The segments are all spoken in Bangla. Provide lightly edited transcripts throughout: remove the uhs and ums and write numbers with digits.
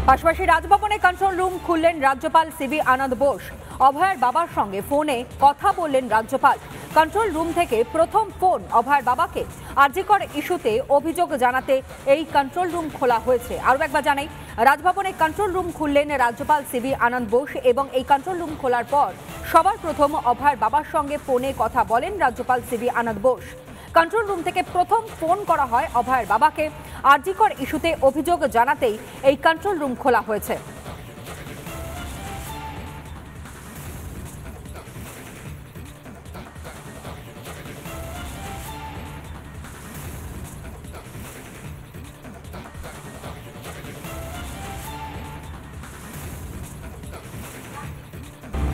পাশাপাশি রাজভবনে কন্ট্রোল রুম খুললেন রাজ্যপাল সিবি আনন্দ বোস। অভয়ের বাবার সঙ্গে ফোনে কথা বললেন রাজ্যপাল। কন্ট্রোল রুম থেকে প্রথম ফোন অভয়ের বাবাকে। আরজিকর ইস্যুতে অভিযোগ জানাতে এই কন্ট্রোল রুম খোলা হয়েছে। আরও একবার জানাই, রাজভবনে কন্ট্রোল রুম খুললেন রাজ্যপাল সিবি আনন্দ বোস এবং এই কন্ট্রোল রুম খোলার পর সবার প্রথম অভয়ের বাবার সঙ্গে ফোনে কথা বলেন রাজ্যপাল সিবি আনন্দ বোস। কন্ট্রোল রুম থেকে প্রথম ফোন করা হয় অভয়ের বাবাকে। আরজিকর ইস্যুতে অভিযোগ জানাতেই এই কন্ট্রোল রুম খোলা হয়েছে।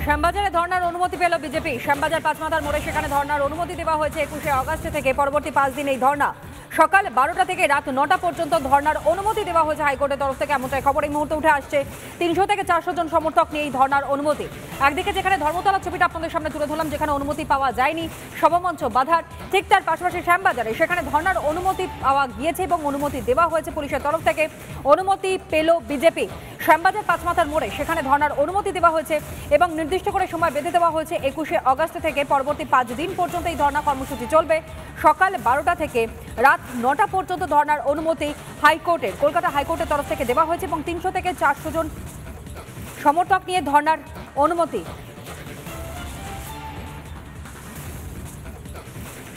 শ্যামবাজারে ধর্নার অনুমতি পেল বিজেপি। শ্যামবাজার পাঁচমাথার মোড়ে সেখানে ধর্নার অনুমতি দেওয়া হয়েছে 21শে আগস্ট থেকে। পরবর্তী 5 দিন এই ধর্না। সকাল 12টা থেকে রাত 9টা পর্যন্ত ধর্নার অনুমতি দেওয়া হয়েছে হাইকোর্টের তরফ থেকে। এমনটাই খবর এই মুহূর্তে উঠে আসছে। 300 থেকে 400 জন সমর্থক নিয়ে এই ধর্নার অনুমতি। একদিকে যেখানে ধর্মতলার ছবিটা আপনাদের সামনে তুলে ধরলাম, যেখানে অনুমতি পাওয়া যায়নি, সভামঞ্চ বাধার, ঠিক তার পাশাপাশি শ্যামবাজারে সেখানে ধর্নার অনুমতি পাওয়া গিয়েছে এবং অনুমতি দেওয়া হয়েছে পুলিশের তরফ থেকে। অনুমতি পেল বিজেপি। শ্যামবাজার পাঁচমাথার মোড়ে সেখানে ধর্নার অনুমতি দেওয়া হয়েছে এবং নির্দিষ্ট করে সময় বেঁধে দেওয়া হয়েছে 21শে আগস্ট থেকে। পরবর্তী 5 দিন পর্যন্ত এই ধর্না কর্মসূচি চলবে। সকাল 12টা থেকে রাত 9টা পর্যন্ত ধর্নার অনুমতি হাইকোর্টের, কলকাতা হাইকোর্টের তরফ থেকে দেওয়া হয়েছে এবং 300 থেকে 400 জন সমর্থক নিয়ে ধর্নার অনুমতি।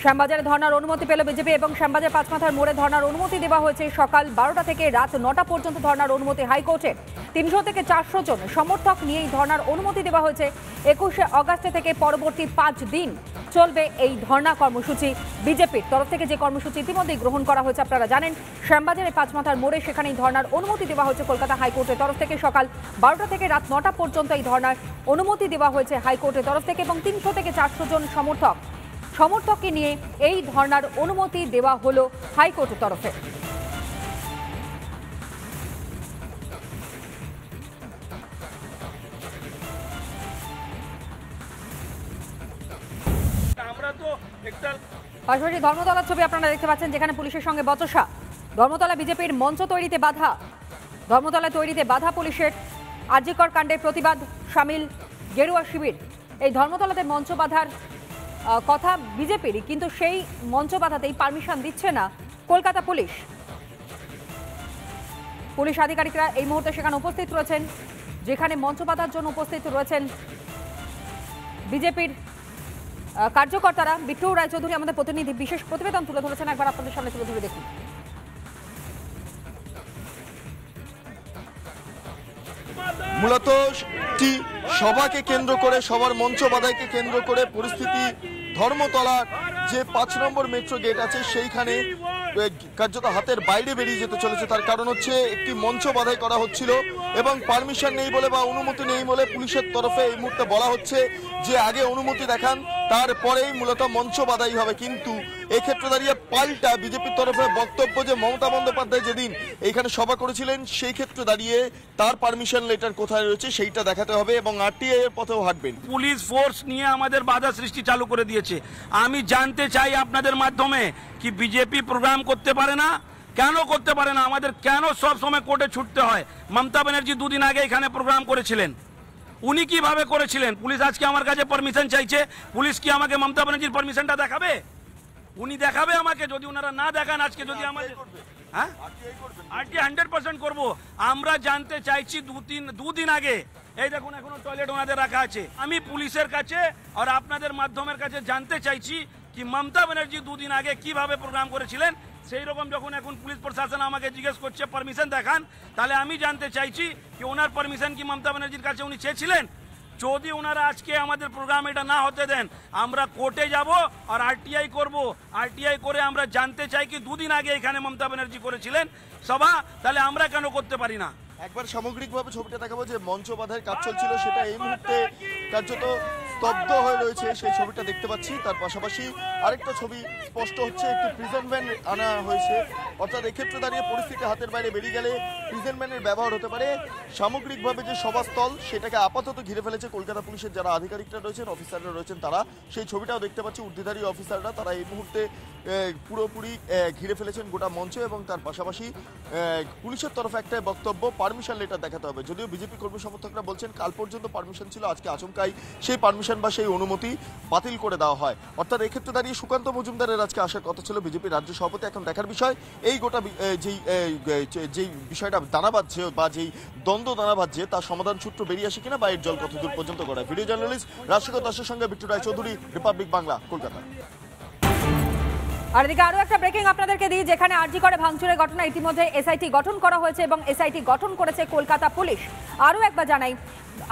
শ্যামবাজারে ধর্নার অনুমতি পেল বিজেপি এবং শ্যামবাজার পাঁচমাথার মোড়ে ধর্নার অনুমতি দেওয়া হয়েছে। সকাল 12টা থেকে রাত 9টা পর্যন্ত ধর্নার অনুমতি হাইকোর্টের। 300 থেকে 400 জন সমর্থক নিয়ে এই ধর্নার অনুমতি দেওয়া হয়েছে। 21শে আগস্ট থেকে পরবর্তী 5 দিন চলবে এই ধর্না কর্মসূচি। বিজেপির তরফ থেকে যে কর্মসূচি ইতিমধ্যেই গ্রহণ করা হয়েছে আপনারা জানেন। শ্যামবাজারে পাঁচমাথার মোড়ে সেখানে এই ধর্নার অনুমতি দেওয়া হয়েছে কলকাতা হাইকোর্টের তরফ থেকে। সকাল 12টা থেকে রাত 9টা পর্যন্ত এই ধর্নার অনুমতি দেওয়া হয়েছে হাইকোর্টের তরফ থেকে এবং 300 থেকে 400 জন সমর্থককে নিয়ে এই ধর্নার অনুমতি দেওয়া হলো হাইকোর্টের তরফে। পাশাপাশি ধর্মতলার ছবি আপনারা দেখতে পাচ্ছেন, যেখানে পুলিশের সঙ্গে বচসা। ধর্মতলা বিজেপির মঞ্চ তৈরিতে বাধা। ধর্মতলা তৈরিতে বাধা পুলিশের। আরজিকর কাণ্ডের প্রতিবাদ সামিল গেরুয়া শিবির। এই ধর্মতলাতে মঞ্চ বাধার কথা বিজেপিরই, কিন্তু সেই মঞ্চ বাধাতেই পারমিশন দিচ্ছে না কলকাতা পুলিশ। পুলিশ আধিকারিকরা এই মুহূর্তে সেখানে উপস্থিত রয়েছেন, যেখানে মঞ্চ বাধার জন্য উপস্থিত রয়েছেন বিজেপির কার্যকর্তারা। বিট্টু রায়চৌধুরী আমাদের প্রতিনিধি বিশেষ প্রতিবেদন তুলে ধরেছেন, একবার আপনাদের সামনে তুলে ধরে দেখুন। মূলত সভাকে কেন্দ্র করে, সবার মঞ্চ বাধাইকে কেন্দ্র করে পরিস্থিতি ধর্মতলার যে 5 নম্বর মেট্রো গেট আছে সেইখানে কার্যত হাতের বাইরে বেরিয়ে যেতে চলেছে। তার কারণ হচ্ছে একটি মঞ্চ বাধাই করা হচ্ছিল এবং পারমিশন নেই বলে বা অনুমতি নেই বলে পুলিশের তরফে এই মুহূর্তে বলা হচ্ছে যে আগে অনুমতি দেখান, তারপরেই মূলত মঞ্চ বাধাই হবে। কিন্তু এক্ষেত্রে দাঁড়িয়ে পাল্টা বিজেপির তরফে বক্তব্য যে মমতা বন্দ্যোপাধ্যায় যেদিন এইখানে সভা করেছিলেন সেই ক্ষেত্রে দাঁড়িয়ে তার পারমিশন লেটার কোথায় রয়েছে সেইটা দেখাতে হবে এবং আরটিআই এর পথেও হাঁটবেন। পুলিশ ফোর্স নিয়ে আমাদের বাধা সৃষ্টি চালু করে দিয়েছে। আমি জানতে চাই আপনাদের মাধ্যমে কি বিজেপি প্রোগ্রাম করতে পারে না? কেন করতে পারে না? আমাদের কেন সব সময় কোর্টে ছুটতে হয়? মমতা ব্যানার্জি 2 দিন আগে এখানে প্রোগ্রাম করেছিলেন, উনি কিভাবে করেছিলেন? পুলিশ আজকে আমার কাছে পারমিশন চাইছে। পুলিশ কি আমাকে মমতা ব্যানার্জির পারমিশনটা দেখাবে? উনি দেখাবে আমাকে? যদি ওনারা না দেখান, আজকে যদি আমাদের আরটিআই 100% করব। আমরা জানতে চাইছি 2 দিন আগে, এই দেখুন এখনো টয়লেট ওনাদের রাখা আছে। আমি পুলিশের কাছে আর আপনাদের মাধ্যমের কাছে জানতে চাইছি কি মমতা ব্যানার্জি 2 দিন আগে কিভাবে প্রোগ্রাম করেছিলেন। সেই রকম যখন এখন পুলিশ প্রশাসন আমাকে জিজ্ঞেস করছে পারমিশন দেখান, তাহলে আমি জানতে চাইছি কি ওনার পারমিশন কি মমতা ব্যানার্জির কাছে উনি চেয়েছিলেন? যদি ওনারা আজকে আমাদের প্রোগ্রাম এটা না হতে দেন, আমরা কোর্টে যাব আর আরটিআই করব। আরটিআই করে আমরা জানতে চাই কি 2 দিন আগে এখানে মমতা ব্যানার্জি করেছিলেন সভা, তাহলে আমরা কেন করতে পারি না? একবার সামগ্রিকভাবে ছবিটা দেখাবো যে মঞ্চ বাধার কাজ চলছিল, সেটা এই মুহূর্তে কার্যত স্তব্ধ হয়ে রয়েছে সেই ছবিটা দেখতে পাচ্ছি। তার পাশাপাশি আরেকটা ছবি স্পষ্ট হচ্ছে, একটি প্রিজন ভ্যান আনা হয়েছে। অর্থাৎ এক্ষেত্রে দাঁড়িয়ে পরিস্থিতি হাতের বাইরে বেরিয়ে গেলে প্রিজন ভ্যানের ব্যবহার হতে পারে। সামগ্রিকভাবে যে সভাস্থল সেটাকে আপাতত ঘিরে ফেলেছে কলকাতা পুলিশের যারা আধিকারিকরা রয়েছেন, অফিসাররা রয়েছেন, তারা সেই ছবিটাও দেখতে পাচ্ছি। ঊর্ধ্বধারী অফিসাররা তারা এই মুহূর্তে পুরোপুরি ঘিরে ফেলেছেন গোটা মঞ্চ, এবং তার পাশাপাশি পুলিশের তরফে একটা বক্তব্য, পারমিশন লেটার দেখাতে হবে। যদিও বিজেপি কর্মী সমর্থকরা বলছেন কাল পর্যন্ত পারমিশন ছিল, আজকে আচমকাই সেই পারমিশন বা সেই অনুমতি বাতিল করে দেওয়া হয়। অর্থাৎ এক্ষেত্রে দাঁড়িয়ে সুকান্ত মজুমদারের আজকে আসার কথা ছিল বিজেপির রাজ্য সভাপতি। এখন দেখার বিষয় এই গোটা যেই বিষয়টা দানা বাঁধছে বা যেই দ্বন্দ্ব দানা বাঁধছে তার সমাধান সূত্র বেরিয়ে আসে কিনা বা এর জল কতদূর পর্যন্ত গড়ায়। ভিডিও জার্নালিস্ট রাজশেখর দাসের সঙ্গে বিট্টু রায়চৌধুরী, রিপাবলিক বাংলা, কলকাতা। আর এদিকে আরো একটা ব্রেকিং আপনাদেরকে দিই, যেখানে আরজি করে ভাঙচুরের ঘটনা ইতিমধ্যে এসআইটি গঠন করা হয়েছে এবং এসআইটি গঠন করেছে কলকাতা পুলিশ। আরো একবার জানাই,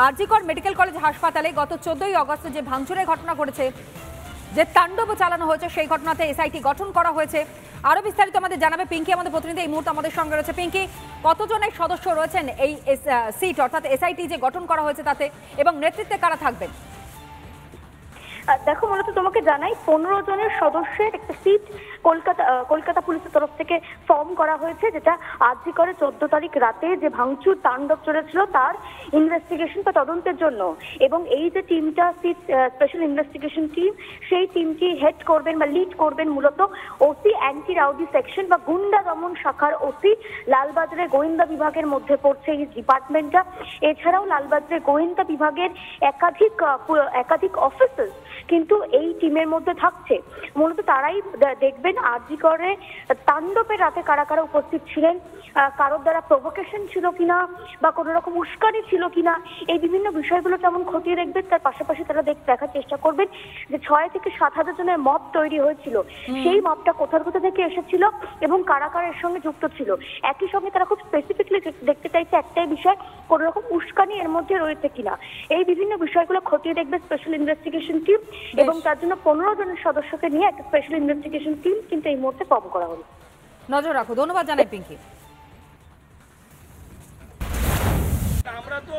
আরজি কর মেডিকেল কলেজ হাসপাতালে গত 14ই আগস্ট যে ভাঙচুরের ঘটনা ঘটেছে, যে তাণ্ডব চালানো হয়েছে, সেই ঘটনাতে এসআইটি গঠন করা হয়েছে। আরো বিস্তারিত আমাদের জানাবে পিঙ্কি, আমাদের প্রতিনিধি এই মুহূর্তে আমাদের সঙ্গে রয়েছে। পিঙ্কি, কতজনের সদস্য রয়েছেন এই সিট অর্থাৎ এসআইটি যে গঠন করা হয়েছে তাতে, এবং নেতৃত্বে কারা থাকবেন? দেখো, মূলত তোমাকে জানাই 15 জনের সদস্যের একটা সিট কলকাতা পুলিশের তরফ থেকে ফর্ম করা হয়েছে, যেটা আরজি করে 14 তারিখ রাতে যে ভাঙচুর তাণ্ডব চলেছিল তার ইনভেস্টিগেশন বা তদন্তের জন্য। এবং এই যে টিমটা, স্পেশাল ইনভেস্টিগেশন টিম, সেই টিমটি হেড করবেন বা লিড করবেন মূলত ওসি অ্যান্টি রাউডি সেকশন বা গুন্ডা দমন শাখার ওসি। লালবাজারের গোয়েন্দা বিভাগের মধ্যে পড়ছে এই ডিপার্টমেন্টটা। এছাড়াও লালবাজারের গোয়েন্দা বিভাগের একাধিক অফিসার কিন্তু এই টিমের মধ্যে থাকছে। মূলত তারাই দেখবেন আরজি করে তাণ্ডবের রাতে কারা কারা উপস্থিত ছিলেন, কারোর দ্বারা প্রভোকেশন ছিল কিনা বা কোনো রকম উস্কানি ছিল কিনা, এই বিভিন্ন বিষয়গুলো কেমন খতিয়ে দেখবেন। তার পাশাপাশি তারা দেখার চেষ্টা করবেন যে 6 থেকে 7 হাজার জনের মব তৈরি হয়েছিল, সেই মবটা কোথা থেকে এসেছিল এবং কারা কারা এর সঙ্গে যুক্ত ছিল। একই সঙ্গে তারা খুব স্পেসিফিকলি দেখতে চাইছে একটাই বিষয়, কোনো রকম উস্কানি এর মধ্যে রয়েছে কিনা। এই বিভিন্ন বিষয়গুলো খতিয়ে দেখবে স্পেশাল ইনভেস্টিগেশন টিম, এবং তার জন্য 15 জনের সদস্যকে নিয়ে একটা স্পেশাল ইনভেস্টিগেশন টিম কিন্তু এই মুহূর্তে ফর্ম করা হলো। নজর রাখো। ধন্যবাদ জানাই পিঙ্কি। আমরা তো